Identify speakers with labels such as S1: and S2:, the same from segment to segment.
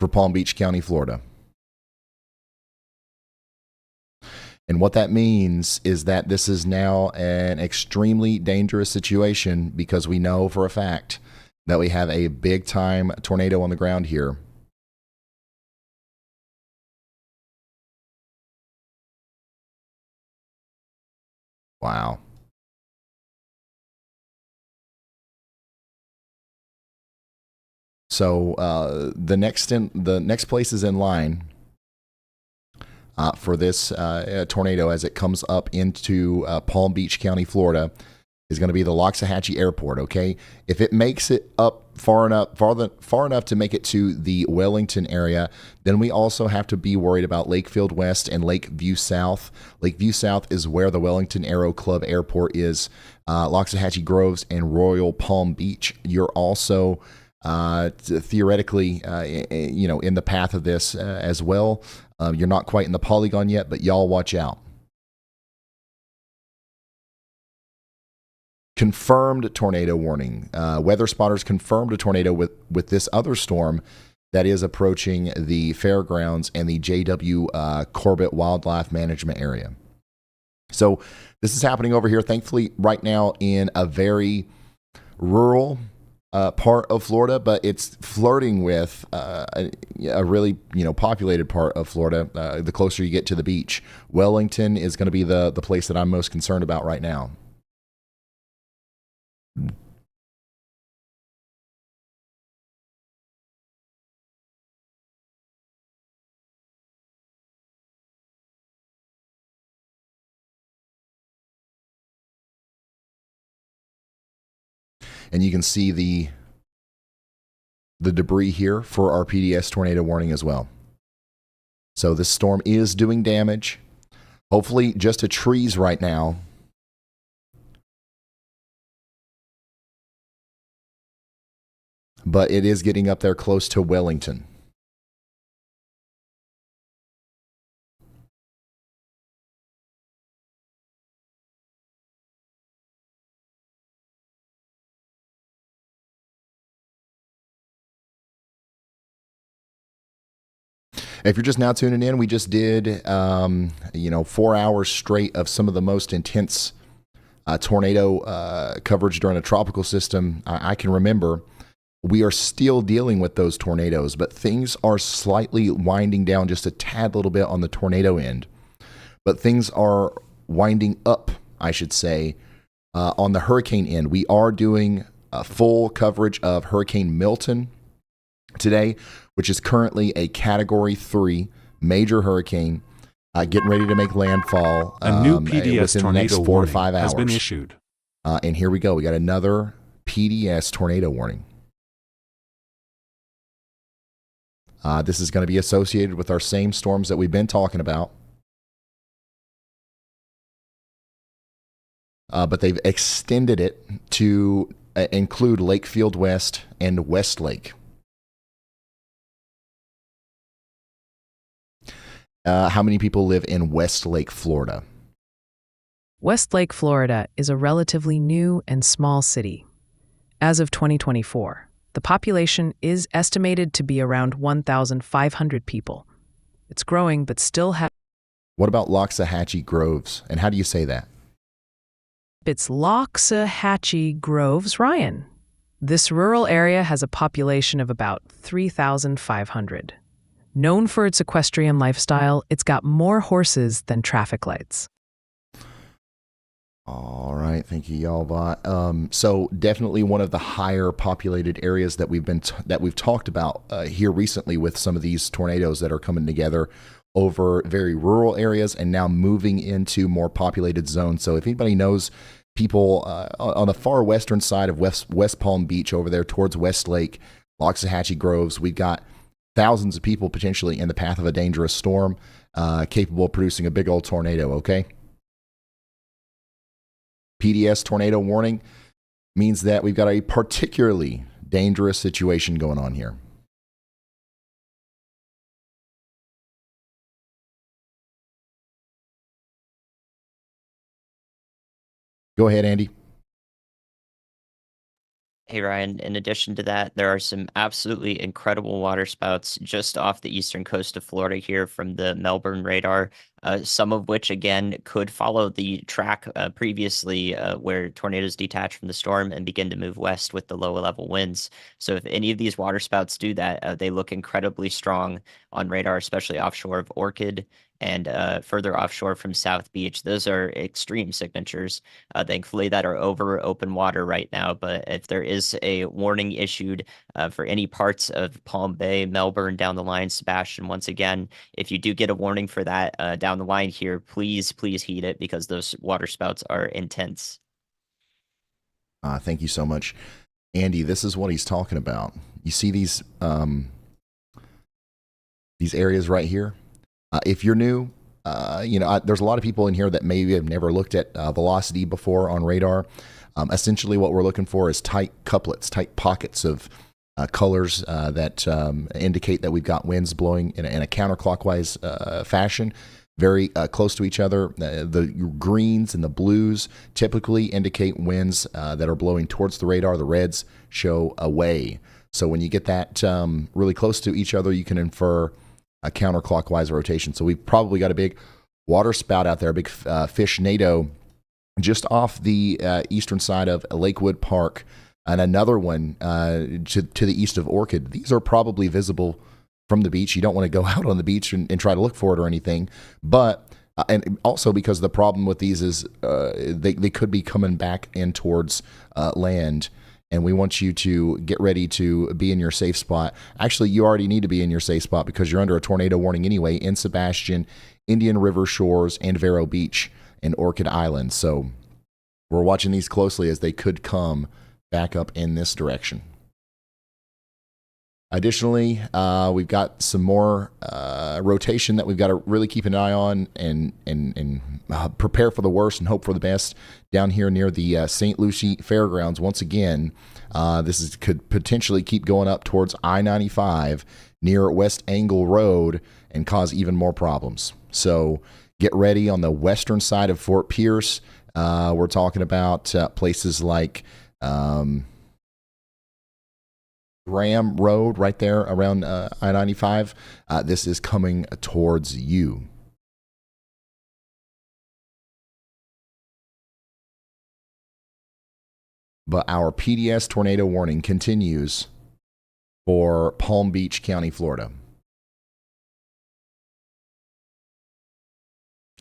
S1: for Palm Beach County, Florida. And what that means is that this is now an extremely dangerous situation because we know for a fact that we have a big time tornado on the ground here. Wow. So the next places in line for this tornado as it comes up into Palm Beach County, Florida, is going to be the Loxahatchee Airport. Okay, if it makes it up far enough to make it to the Wellington area, then we also have to be worried about Lakefield West and Lakeview South. Lakeview South is where the Wellington Aero Club Airport is. Loxahatchee Groves and Royal Palm Beach. You're also theoretically, in the path of this as well. You're not quite in the polygon yet, but y'all watch out. Confirmed tornado warning. Weather spotters confirmed a tornado with this other storm that is approaching the fairgrounds and the J.W. Corbett Wildlife Management Area. So this is happening over here, thankfully, right now in a very rural part of Florida, but it's flirting with a really populated part of Florida. The closer you get to the beach, Wellington is going to be the place that I'm most concerned about right now. And you can see the debris here for our PDS tornado warning as well. So this storm is doing damage. Hopefully just to trees right now. But it is getting up there close to Wellington. If you're just now tuning in, we just did, 4 hours straight of some of the most intense tornado coverage during a tropical system I can remember. We are still dealing with those tornadoes, but things are slightly winding down just a tad little bit on the tornado end. But things are winding up, I should say, on the hurricane end. We are doing full coverage of Hurricane Milton today, which is currently a Category 3 major hurricane getting ready to make landfall.
S2: A new PDS
S1: within the next
S2: tornado
S1: 4 to
S2: warning
S1: 5 hours
S2: has been issued.
S1: And here we go. We got another PDS tornado warning. This is going to be associated with our same storms that we've been talking about. But they've extended it to include Lakefield West and Westlake. How many people live in Westlake, Florida?
S3: Westlake, Florida is a relatively new and small city. As of 2024, the population is estimated to be around 1,500 people. It's growing, but still has...
S1: What about Loxahatchee Groves? And how do you say that?
S3: It's Loxahatchee Groves, Ryan. This rural area has a population of about 3,500. Known for its equestrian lifestyle, it's got more horses than traffic lights.
S1: All right, thank you, y'all bot. So definitely one of the higher populated areas that we've talked about here recently with some of these tornadoes that are coming together over very rural areas and now moving into more populated zones. So if anybody knows people on the far western side of West Palm Beach over there towards Westlake, Loxahatchee Groves, we've got thousands of people potentially in the path of a dangerous storm capable of producing a big old tornado, okay? PDS tornado warning means that we've got a particularly dangerous situation going on here. Go ahead, Andy.
S2: Hey Ryan, in addition to that, there are some absolutely incredible water spouts just off the eastern coast of Florida here from the Melbourne radar, some of which, again, could follow the track previously where tornadoes detach from the storm and begin to move west with the lower level winds. So, if any of these water spouts do that, they look incredibly strong on radar, especially offshore of Orchid and further offshore from South Beach. Those are extreme signatures, thankfully, that are over open water right now. But if there is a warning issued for any parts of Palm Bay, Melbourne, down the line, Sebastian, once again, if you do get a warning for that down the line here, please heed it because those water spouts are intense.
S1: Thank you so much, Andy. This is what he's talking about. You see these areas right here. If you're new, there's a lot of people in here that maybe have never looked at velocity before on radar. Essentially, what we're looking for is tight couplets, tight pockets of colors that indicate that we've got winds blowing in a counterclockwise fashion, very close to each other. The greens and the blues typically indicate winds that are blowing towards the radar. The reds show away. So when you get that really close to each other, you can infer a counterclockwise rotation. So we've probably got a big water spout out there, a big fish NATO just off the eastern side of Lakewood Park, and another one to the east of Orchid. These are probably visible from the beach. You don't want to go out on the beach and try to look for it or anything. But and also because the problem with these is they could be coming back in towards land. And we want you to get ready to be in your safe spot. Actually, you already need to be in your safe spot because you're under a tornado warning anyway in Sebastian, Indian River Shores, and Vero Beach and Orchid Island. So we're watching these closely as they could come back up in this direction. Additionally, we've got some more rotation that we've got to really keep an eye on and prepare for the worst and hope for the best down here near the St. Lucie Fairgrounds. Once again, could potentially keep going up towards I-95 near West Angle Road and cause even more problems. So get ready on the western side of Fort Pierce. We're talking about places like Graham Road right there around I-95. This is coming towards you. But our PDS tornado warning continues for Palm Beach County, Florida.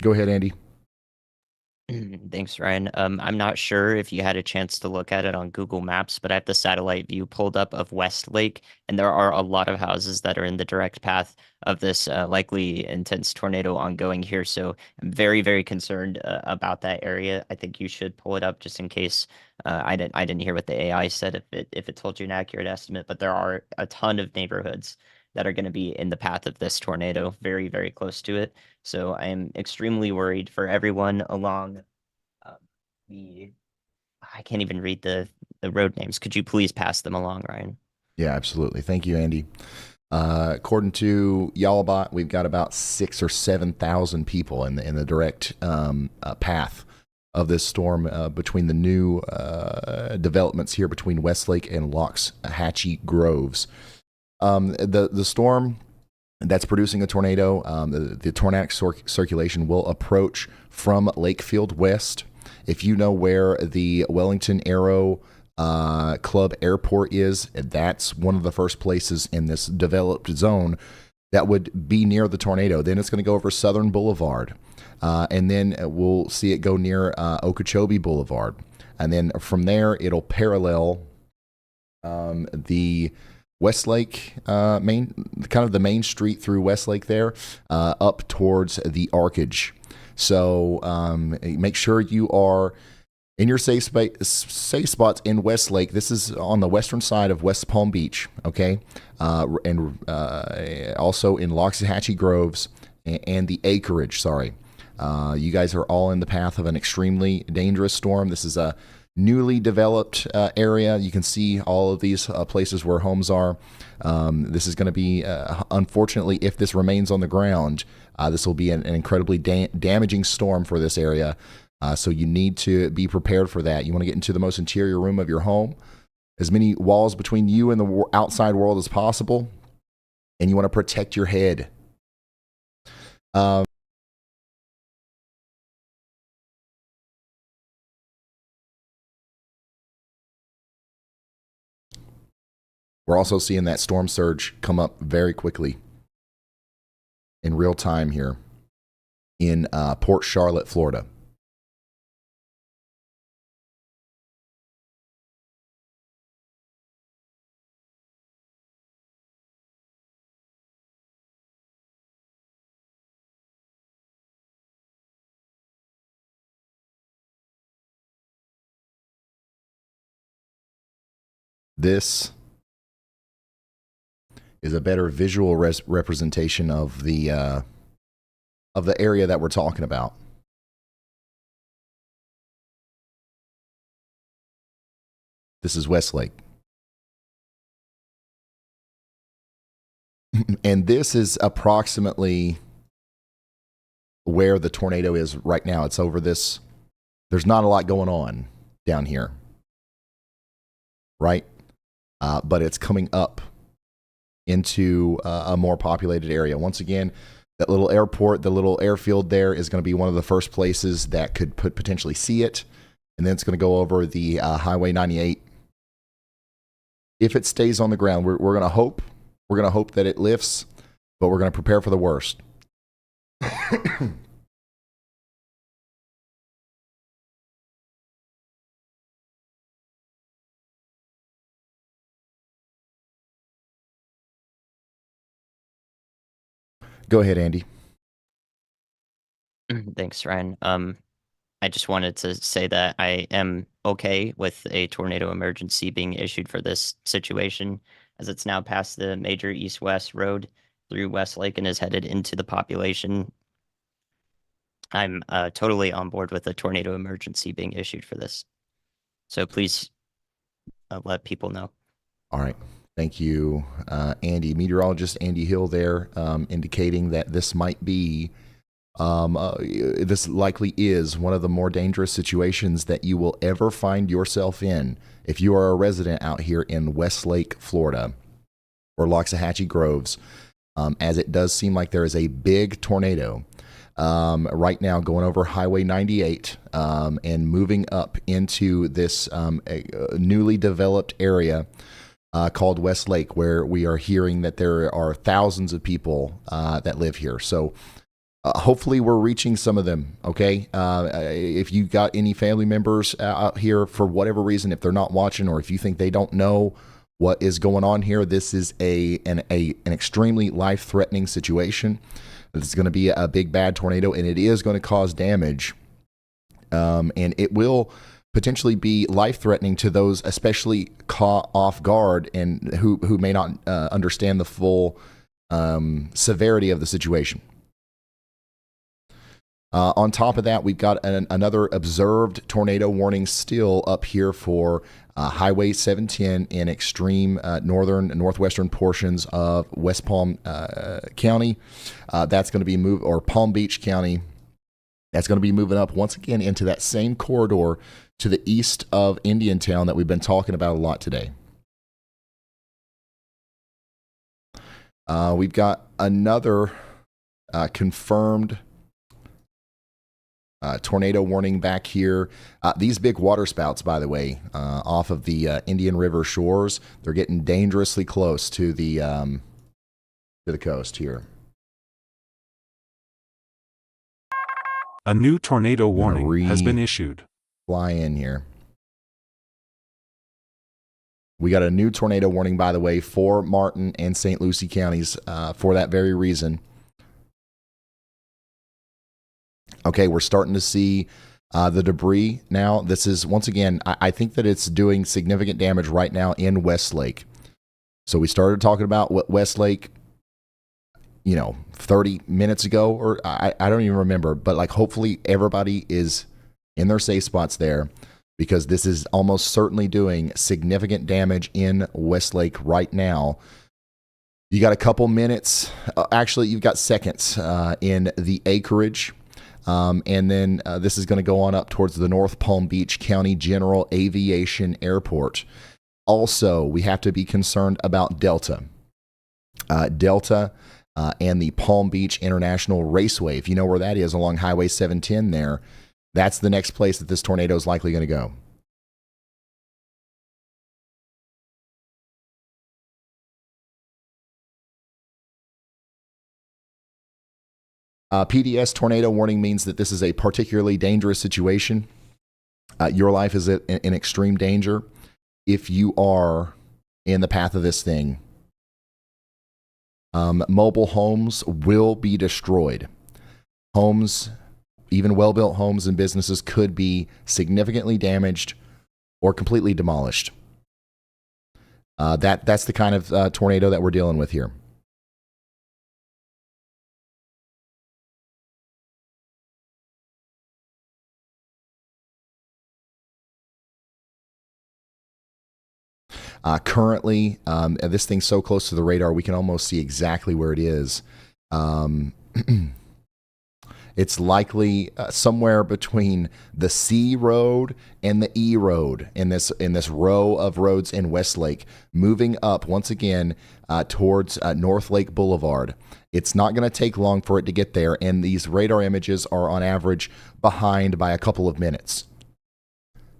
S1: Go ahead, Andy.
S2: Thanks, Ryan. I'm not sure if you had a chance to look at it on Google Maps, but I have the satellite view pulled up of Westlake, and there are a lot of houses that are in the direct path of this likely intense tornado ongoing here. So I'm very, very concerned about that area. I think you should pull it up just in case. I didn't hear what the AI said if it told you an accurate estimate, but there are a ton of neighborhoods that are going to be in the path of this tornado, very, very close to it. So I am extremely worried for everyone along uh, the. I can't even read the road names. Could you please pass them along, Ryan?
S1: Yeah, absolutely. Thank you, Andy. According to Yalabot, we've got about 6,000 or 7,000 people in the direct path of this storm between the new developments here between Westlake and Loxahatchee Groves. The storm that's producing a tornado, the tornadic circulation will approach from Lakefield West. If you know where the Wellington Aero Club Airport is, that's one of the first places in this developed zone that would be near the tornado. Then it's going to go over Southern Boulevard, and then we'll see it go near Okeechobee Boulevard. And then from there, it'll parallel the Westlake the main street through Westlake there, up towards the Arcage. So make sure you are in your safe spots in Westlake. This is on the western side of West Palm Beach, okay, and also in Loxahatchee Groves and the Acreage. Sorry, you guys are all in the path of an extremely dangerous storm. This is a newly developed area. You can see all of these places where homes are. This is going to be, unfortunately, if this remains on the ground, this will be an incredibly damaging storm for this area. So you need to be prepared for that. You want to get into the most interior room of your home. as many walls between you and the outside world as possible, and you want to protect your head. We're also seeing that storm surge come up very quickly in real time here in Port Charlotte, Florida. This is a better visual representation of the area that we're talking about. This is Westlake. And this is approximately where the tornado is right now. It's over this. There's not a lot going on down here, right? But it's coming up into a more populated area. Once again, that little airport, the little airfield there is going to be one of the first places that could potentially see it. And then it's going to go over the Highway 98. If it stays on the ground, we're going to hope. We're going to hope that it lifts, but we're going to prepare for the worst. Go ahead, Andy.
S2: Thanks, Ryan. I just wanted to say that I am okay with a tornado emergency being issued for this situation, as it's now past the major east-west road through Westlake and is headed into the population. I'm totally on board with a tornado emergency being issued for this. So please let people know.
S1: All right. Thank you, Andy. Meteorologist Andy Hill there, indicating that this might be, this likely is one of the more dangerous situations that you will ever find yourself in if you are a resident out here in Westlake, Florida, or Loxahatchee Groves, as it does seem like there is a big tornado right now going over Highway 98 and moving up into this newly developed area called Westlake, where we are hearing that there are thousands of people that live here. So hopefully we're reaching some of them, okay? If you got any family members out here for whatever reason, if they're not watching or if you think they don't know what is going on here, this is an extremely life-threatening situation. It's going to be a big, bad tornado, and it is going to cause damage. And it will potentially be life-threatening to those especially caught off guard and who may not understand the full severity of the situation. On top of that, we've got another observed tornado warning still up here for Highway 710 in extreme northwestern portions of West Palm County. That's going to be or Palm Beach County. That's going to be moving up once again into that same corridor to the east of Indiantown that we've been talking about a lot today. We've got another confirmed tornado warning back here. These big water spouts, by the way, off of the Indian River shores, they're getting dangerously close to the coast here.
S4: A new tornado warning has been issued.
S1: Fly in here. We got a new tornado warning, by the way, for Martin and St. Lucie counties for that very reason. Okay, we're starting to see the debris now. This is, once again, I think that it's doing significant damage right now in Westlake. So we started talking about Westlake, 30 minutes ago, or I don't even remember, but like hopefully everybody is in their safe spots there, because this is almost certainly doing significant damage in Westlake right now. You got a couple minutes, actually you've got seconds in the acreage. And then this is going to go on up towards the North Palm Beach County General Aviation Airport. Also, we have to be concerned about Delta. Delta and the Palm Beach International Raceway. If you know where that is along Highway 710 there, that's the next place that this tornado is likely going to go. PDS tornado warning means that this is a particularly dangerous situation. Your life is in extreme danger if you are in the path of this thing. Mobile homes will be destroyed. Homes, even well-built homes and businesses, could be significantly damaged or completely demolished. That's the kind of tornado that we're dealing with here. Currently, this thing's so close to the radar, we can almost see exactly where it is. It's likely somewhere between the C road and the E road in this row of roads in Westlake, moving up once again towards North Lake Boulevard. It's not going to take long for it to get there, and these radar images are on average behind by a couple of minutes.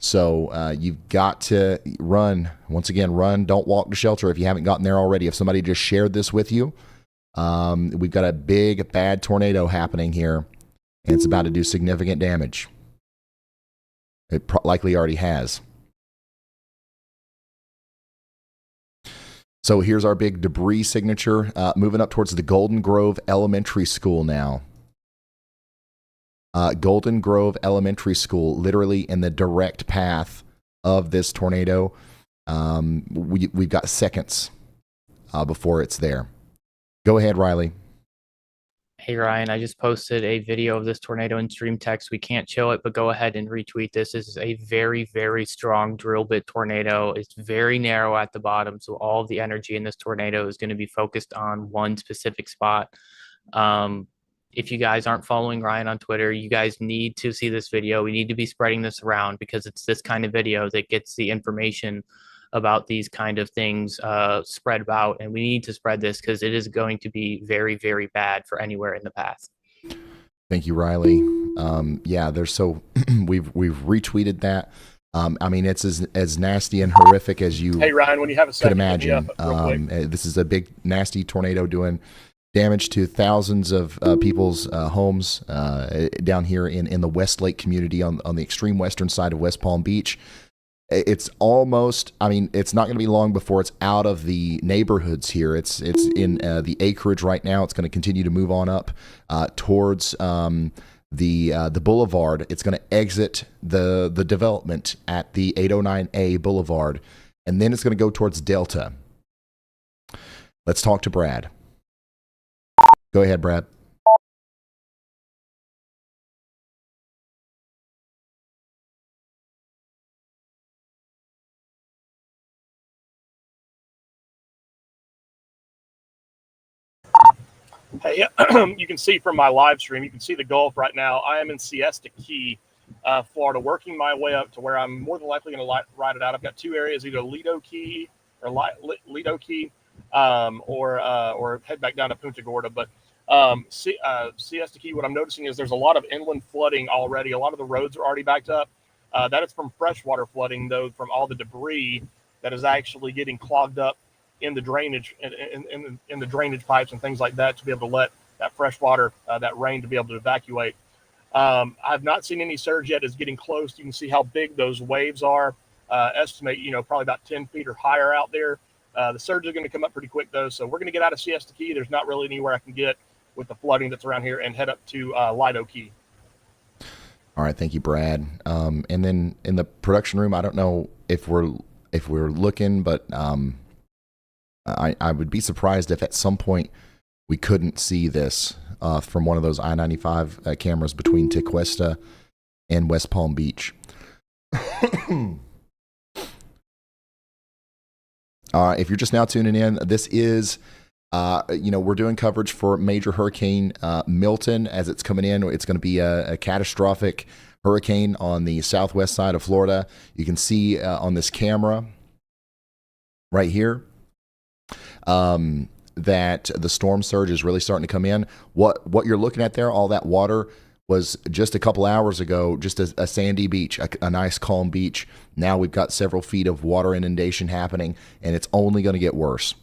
S1: So you've got to run. Once again, run. Don't walk to shelter if you haven't gotten there already. If somebody just shared this with you, we've got a big, bad tornado happening here, and it's about to do significant damage. It likely already has. So here's our big debris signature, moving up towards the Golden Grove Elementary School now. Golden Grove Elementary School, literally in the direct path of this tornado. We've got seconds before it's there. Go ahead, Riley.
S5: Hey, Ryan, I just posted a video of this tornado in stream text. We can't show it, but go ahead and retweet this. This is a very, very strong drill bit tornado. It's very narrow at the bottom, so all of the energy in this tornado is going to be focused on one specific spot. If you guys aren't following Ryan on Twitter, you guys need to see this video. We need to be spreading this around because it's this kind of video that gets the information about these kind of things spread about. And we need to spread this because it is going to be very, very bad for anywhere in the path.
S1: Thank you, Riley. Yeah, there's so we've retweeted that. I mean, it's as nasty and horrific as you
S6: hey, Ryan, when you have a second,
S1: could imagine. This is a big, nasty tornado doing damage to thousands of people's homes down here in the Westlake community on the extreme western side of West Palm Beach. It's almost, I mean, it's not going to be long before it's out of the neighborhoods here. It's in the acreage right now. It's going to continue to move on up towards the boulevard. It's going to exit the development at the 809A Boulevard, and then it's going to go towards Delta. Let's talk to Brad. Go ahead, Brad.
S6: Hey, you can see from my live stream, you can see the Gulf right now. I am in Siesta Key, Florida, working my way up to where I'm more than likely going to ride it out. I've got two areas, either Lido Key or Lido Key, or head back down to Punta Gorda. But Siesta Key, what I'm noticing is there's a lot of inland flooding already. A lot of the roads are already backed up. That is from freshwater flooding, though, from all the debris that is actually getting clogged up in the drainage, in the drainage pipes and things like that, to be able to let that fresh water, that rain, to be able to evacuate. I've not seen any surge yet. It's getting close. You can see how big those waves are. Estimate, probably about 10 feet or higher out there. The surge is going to come up pretty quick, though. So we're going to get out of Siesta Key. There's not really anywhere I can get with the flooding that's around here, and head up to Lido Key.
S1: All right, thank you, Brad. And then in the production room, I don't know if we're looking, but I would be surprised if at some point we couldn't see this from one of those I-95 cameras between Tequesta and West Palm Beach. If you're just now tuning in, this is, we're doing coverage for Major Hurricane Milton as it's coming in. It's going to be a catastrophic hurricane on the southwest side of Florida. You can see on this camera right here, that the storm surge is really starting to come in. What you're looking at there, all that water, was just a couple hours ago just a sandy beach, a nice calm beach. Now we've got several feet of water inundation happening, and it's only going to get worse.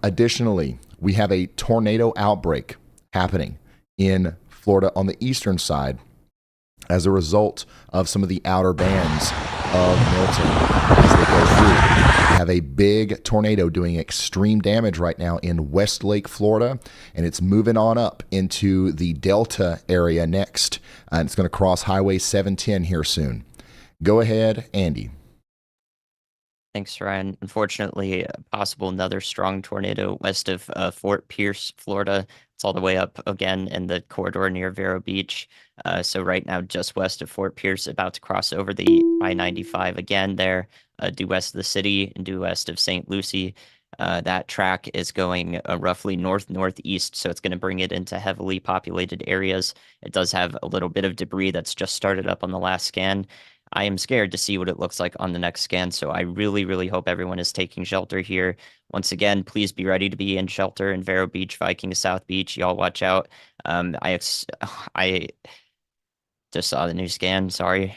S1: Additionally, we have a tornado outbreak happening in Florida on the eastern side as a result of some of the outer bands of Milton as they go through. We have a big tornado doing extreme damage right now in Westlake, Florida, and it's moving on up into the Delta area next, and it's going to cross Highway 710 here soon. Go ahead, Andy.
S2: Thanks, Ryan. Unfortunately, possible another strong tornado west of Fort Pierce, Florida. It's all the way up again in the corridor near Vero Beach. So right now, just west of Fort Pierce, about to cross over the I-95 again there, due west of the city and due west of St. Lucie. That track is going roughly north-northeast, so it's going to bring it into heavily populated areas. It does have a little bit of debris that's just started up on the last scan. I am scared to see what it looks like on the next scan, so I really, really hope everyone is taking shelter here. Once again, please be ready to be in shelter in Vero Beach, Viking, South Beach. Y'all watch out. I just saw the new scan, sorry.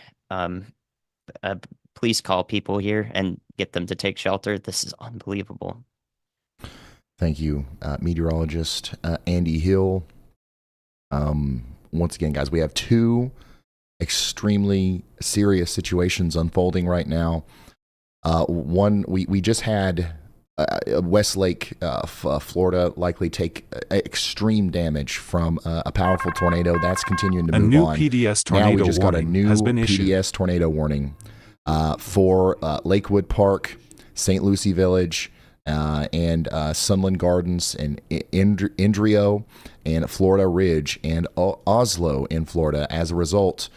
S2: Please call people here and get them to take shelter. This is unbelievable.
S1: Thank you, meteorologist Andy Hill. Once again, guys, we have two extremely serious situations unfolding right now. One, we just had Westlake, Florida, likely take extreme damage from a powerful tornado that's continuing to move on.
S4: A new PDS tornado
S1: now we just got a
S4: warning
S1: new
S4: has been issued.
S1: PDS tornado warning for Lakewood Park, St. Lucie Village, and Sunland Gardens, and Indrio, and Florida Ridge, and Oslo in Florida. As a result,